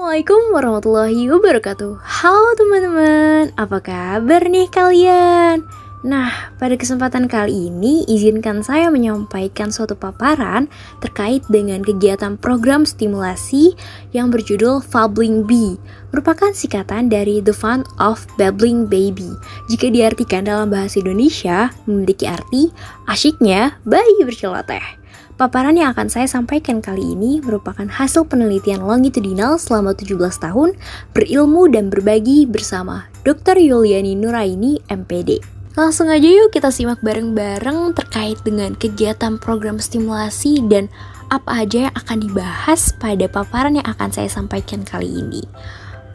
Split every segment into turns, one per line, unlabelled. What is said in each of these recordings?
Assalamualaikum warahmatullahi wabarakatuh. Halo teman-teman, apa kabar nih kalian? Nah, pada kesempatan kali ini izinkan saya menyampaikan suatu paparan terkait dengan kegiatan program stimulasi yang berjudul Fabbling Bee, merupakan singkatan dari The Fun of Babbling Baby. Jika diartikan dalam bahasa Indonesia, memiliki arti asyiknya bayi berceloteh. Paparan yang akan saya sampaikan kali ini merupakan hasil penelitian longitudinal selama 17 tahun berilmu dan berbagi bersama Dr. Yuliani Nuraini, MPD. Langsung aja yuk kita simak bareng-bareng terkait dengan kegiatan program stimulasi dan apa aja yang akan dibahas pada paparan yang akan saya sampaikan kali ini.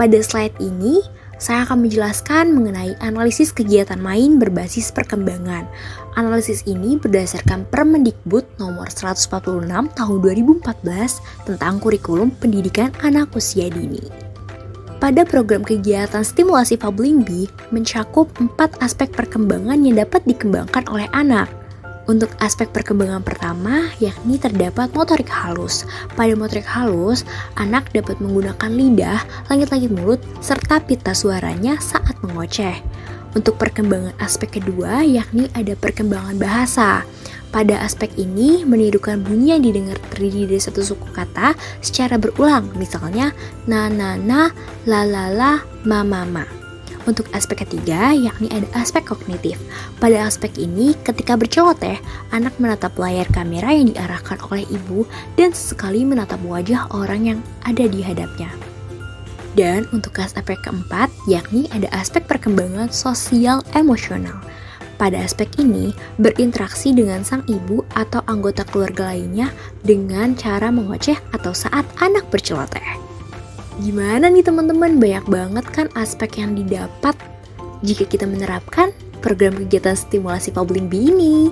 Pada slide ini, saya akan menjelaskan mengenai analisis kegiatan main berbasis perkembangan. Analisis ini berdasarkan Permendikbud nomor 146 tahun 2014 tentang kurikulum pendidikan anak usia dini. Pada program kegiatan stimulasi Fabbling Bee mencakup 4 aspek perkembangan yang dapat dikembangkan oleh anak. Untuk aspek perkembangan pertama, yakni terdapat motorik halus. Pada motorik halus, anak dapat menggunakan lidah, langit-langit mulut, serta pita suaranya saat mengoceh. Untuk perkembangan aspek kedua, yakni ada perkembangan bahasa. Pada aspek ini, menirukan bunyi yang didengar terdiri dari satu suku kata secara berulang, misalnya na na na, la la la, ma ma ma. Untuk aspek ketiga, yakni ada aspek kognitif. Pada aspek ini, ketika berceloteh, anak menatap layar kamera yang diarahkan oleh ibu dan sesekali menatap wajah orang yang ada di hadapnya. Dan untuk aspek keempat, yakni ada aspek perkembangan sosial emosional. Pada aspek ini, berinteraksi dengan sang ibu atau anggota keluarga lainnya dengan cara mengoceh atau saat anak berceloteh. Gimana nih teman-teman, banyak banget kan aspek yang didapat jika kita menerapkan program kegiatan stimulasi Fabbling Bee ini.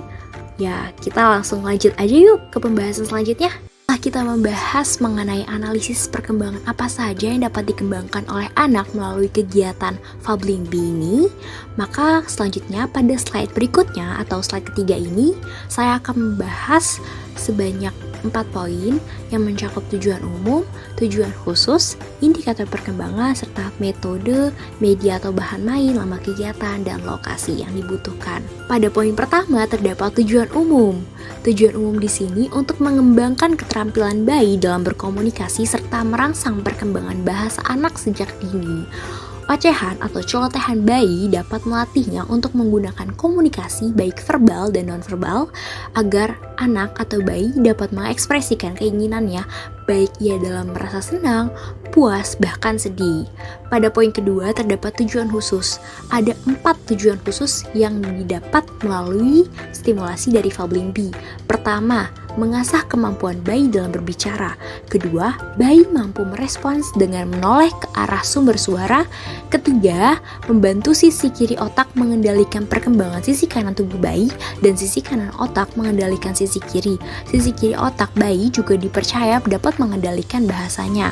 Ya, kita langsung lanjut aja yuk ke pembahasan selanjutnya. Setelah kita membahas mengenai analisis perkembangan apa saja yang dapat dikembangkan oleh anak melalui kegiatan Fabbling Bee ini, maka selanjutnya pada slide berikutnya atau slide ketiga ini, saya akan membahas sebanyak 4 poin yang mencakup tujuan umum, tujuan khusus, indikator perkembangan, serta metode, media atau bahan main, lama kegiatan, dan lokasi yang dibutuhkan. Pada poin pertama terdapat tujuan umum. Tujuan umum di sini untuk mengembangkan keterampilan bayi dalam berkomunikasi serta merangsang perkembangan bahasa anak sejak dini. Ocehan atau celotehan bayi dapat melatihnya untuk menggunakan komunikasi baik verbal dan nonverbal agar anak atau bayi dapat mengekspresikan keinginannya baik ia dalam merasa senang, puas, bahkan sedih. Pada poin kedua terdapat tujuan khusus. Ada 4 tujuan khusus yang didapat melalui stimulasi dari Fabbling Bee. Pertama, mengasah kemampuan bayi dalam berbicara. Kedua, bayi mampu merespons dengan menoleh ke arah sumber suara. Ketiga, membantu sisi kiri otak mengendalikan perkembangan sisi kanan tubuh bayi dan sisi kanan otak mengendalikan sisi kiri. Sisi kiri otak bayi juga dipercaya dapat mengendalikan bahasanya.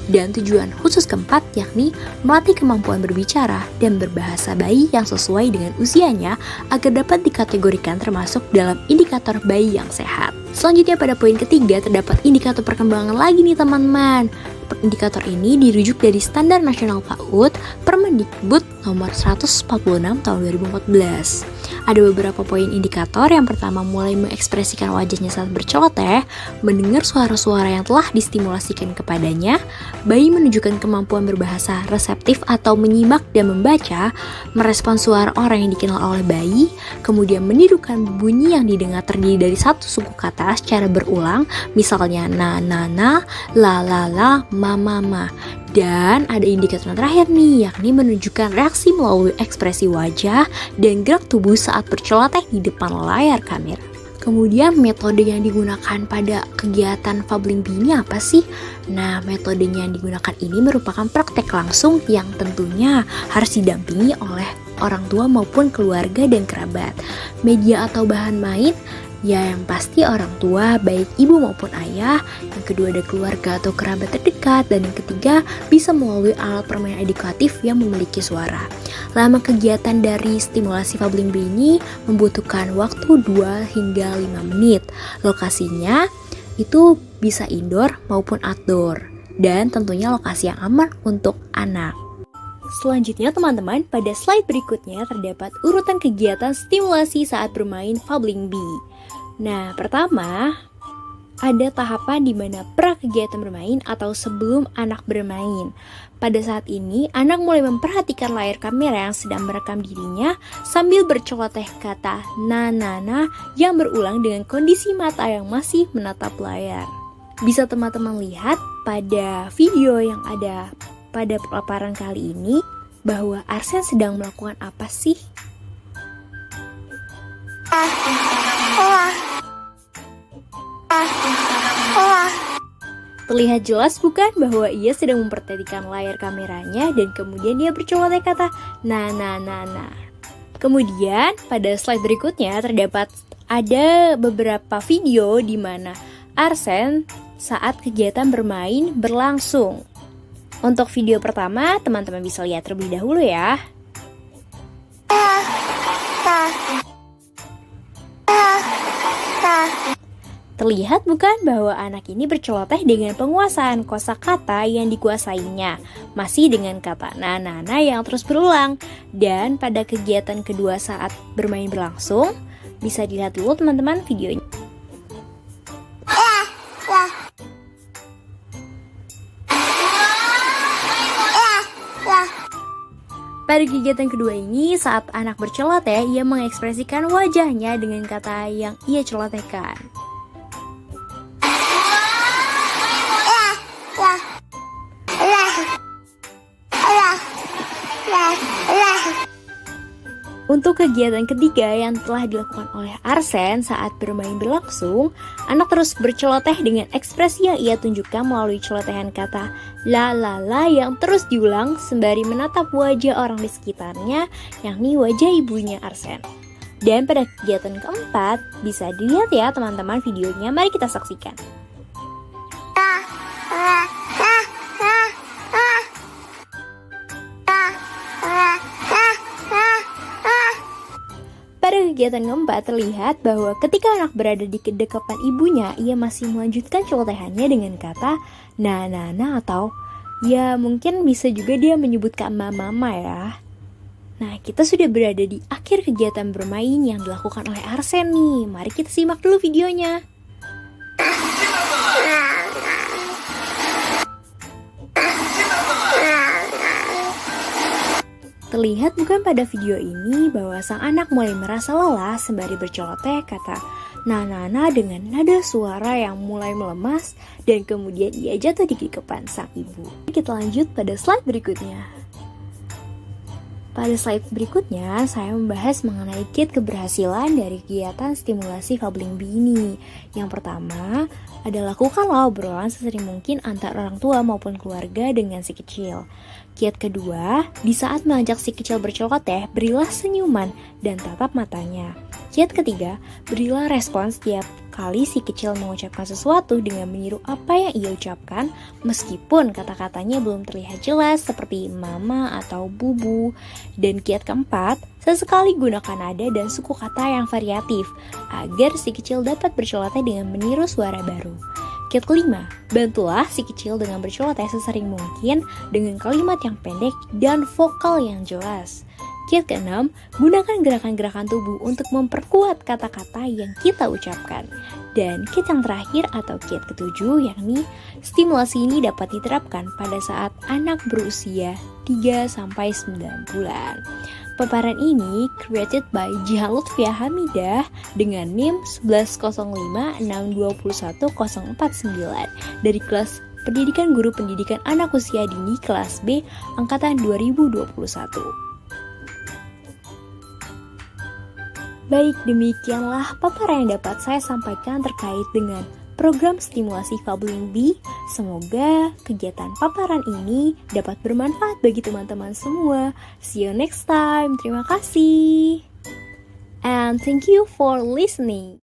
Dan tujuan khusus keempat yakni melatih kemampuan berbicara dan berbahasa bayi yang sesuai dengan usianya agar dapat dikategorikan termasuk dalam indikator bayi yang sehat. Selanjutnya pada poin ketiga terdapat indikator perkembangan lagi nih teman-teman. Indikator ini dirujuk dari Standar Nasional PAUD Permendikbud nomor 146 tahun 2014. Ada beberapa poin indikator. Yang pertama, mulai mengekspresikan wajahnya saat berceloteh, mendengar suara-suara yang telah distimulasikan kepadanya, bayi menunjukkan kemampuan berbahasa reseptif atau menyimak dan membaca, merespons suara orang yang dikenal oleh bayi, kemudian menirukan bunyi yang didengar terdiri dari satu suku kata secara berulang, misalnya na na na, la la la, ma ma ma. Dan ada indikator yang terakhir nih, yakni menunjukkan reaksi melalui ekspresi wajah dan gerak tubuh saat berceloteh di depan layar kamera. Kemudian metode yang digunakan pada kegiatan Fabbling Bee ini apa sih? Nah, metodenya yang digunakan ini merupakan praktek langsung yang tentunya harus didampingi oleh orang tua maupun keluarga dan kerabat. Media atau bahan main, ya yang pasti orang tua, baik ibu maupun ayah. Yang kedua ada keluarga atau kerabat terdekat. Dan yang ketiga bisa melalui alat permainan edukatif yang memiliki suara. Lama kegiatan dari stimulasi Fabbling Bee ini membutuhkan waktu 2 hingga 5 menit. Lokasinya itu bisa indoor maupun outdoor. dan tentunya lokasi yang aman untuk anak. Selanjutnya teman-teman, pada slide berikutnya terdapat urutan kegiatan stimulasi saat bermain Fabling Bee. Nah, pertama, ada tahapan di mana pra-kegiatan bermain atau sebelum anak bermain. Pada saat ini, anak mulai memperhatikan layar kamera yang sedang merekam dirinya sambil berceloteh kata na-na-na yang berulang dengan kondisi mata yang masih menatap layar. Bisa teman-teman lihat pada video yang ada pada paparan kali ini bahwa Arsen sedang melakukan apa sih? Terlihat jelas bukan bahwa ia sedang memperhatikan layar kameranya dan kemudian dia berceloteh kata na. Kemudian pada slide berikutnya terdapat ada beberapa video di mana Arsen saat kegiatan bermain berlangsung. Untuk video pertama, teman-teman bisa lihat terlebih dahulu ya. Terlihat bukan bahwa anak ini berceloteh dengan penguasaan kosakata yang dikuasainya, masih dengan kata na yang terus berulang. Dan pada kegiatan kedua saat bermain berlangsung, bisa dilihat dulu teman-teman videonya. Pada kegiatan kedua ini, saat anak berceloteh, ia mengekspresikan wajahnya dengan kata yang ia celotehkan. Untuk kegiatan ketiga yang telah dilakukan oleh Arsen saat bermain berlangsung, anak terus berceloteh dengan ekspresi yang ia tunjukkan melalui celotehan kata la yang terus diulang sembari menatap wajah orang di sekitarnya, yakni wajah ibunya Arsen. Dan pada kegiatan keempat, bisa dilihat ya teman-teman videonya, mari kita saksikan. Pada kegiatan keempat terlihat bahwa ketika anak berada di kedekapan ibunya, ia masih melanjutkan celotehannya dengan kata na atau ya mungkin bisa juga dia menyebutkan mama ya. Nah, kita sudah berada di akhir kegiatan bermain yang dilakukan oleh Arsen nih. Mari kita simak dulu videonya. Terlihat bukan pada video ini bahwa sang anak mulai merasa lelah sembari berceloteh kata na dengan nada suara yang mulai melemas dan kemudian ia jatuh di kedepan sang ibu. Kita lanjut pada slide berikutnya. Pada slide berikutnya, saya membahas mengenai kiat keberhasilan dari kegiatan stimulasi Fabling Bee ini. Yang pertama, adalah lakukanlah obrolan sesering mungkin antara orang tua maupun keluarga dengan si kecil. Kiat kedua, di saat mengajak si kecil berceloteh, berilah senyuman dan tatap matanya. Kiat ketiga, berilah respon setiap kali si kecil mengucapkan sesuatu dengan meniru apa yang ia ucapkan meskipun kata-katanya belum terlihat jelas seperti mama atau bubu. Dan kiat keempat, sesekali gunakan nada dan suku kata yang variatif agar si kecil dapat berceloteh dengan meniru suara baru. Kiat kelima, bantulah si kecil dengan berceloteh sesering mungkin dengan kalimat yang pendek dan vokal yang jelas. Kiat keenam, gunakan gerakan-gerakan tubuh untuk memperkuat kata-kata yang kita ucapkan. Dan kiat yang terakhir atau kiat ketujuh, yakni stimulasi ini dapat diterapkan pada saat anak berusia 3-9 bulan. Paparan ini created by Jihan Lutfia Hamidah dengan NIM 1105621049 dari kelas Pendidikan Guru Pendidikan Anak Usia Dini kelas B angkatan 2021. Baik, demikianlah paparan yang dapat saya sampaikan terkait dengan program stimulasi Fabling Bee. Semoga kegiatan paparan ini dapat bermanfaat bagi teman-teman semua. See you next time. Terima kasih. And thank you for listening.